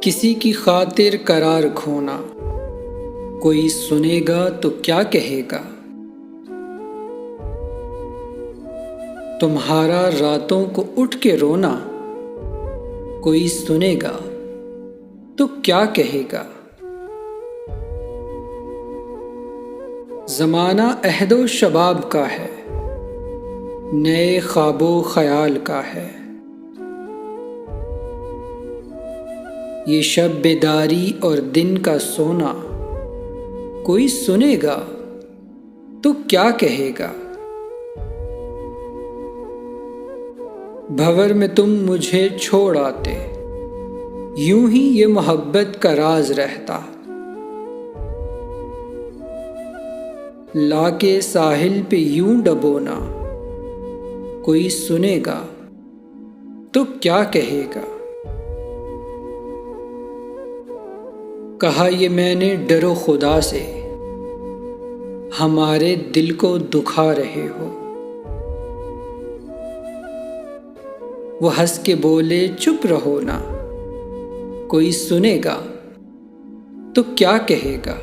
किसी की खातिर करार खोना, कोई सुनेगा तो क्या कहेगा। तुम्हारा रातों को उठ के रोना, कोई सुनेगा तो क्या कहेगा। ज़माना अहदो शबाब का है, नए ख्वाबो ख्याल का है। ये शब बेदारी और दिन का सोना, कोई सुनेगा तो क्या कहेगा। भंवर में तुम मुझे छोड़ आते, यूं ही ये मोहब्बत का राज रहता। लाके साहिल पे यूं डबोना, कोई सुनेगा तो क्या कहेगा। कहा ये मैंने डरो खुदा से, हमारे दिल को दुखा रहे हो। वो हंस के बोले चुप रहो ना, कोई सुनेगा तो क्या कहेगा।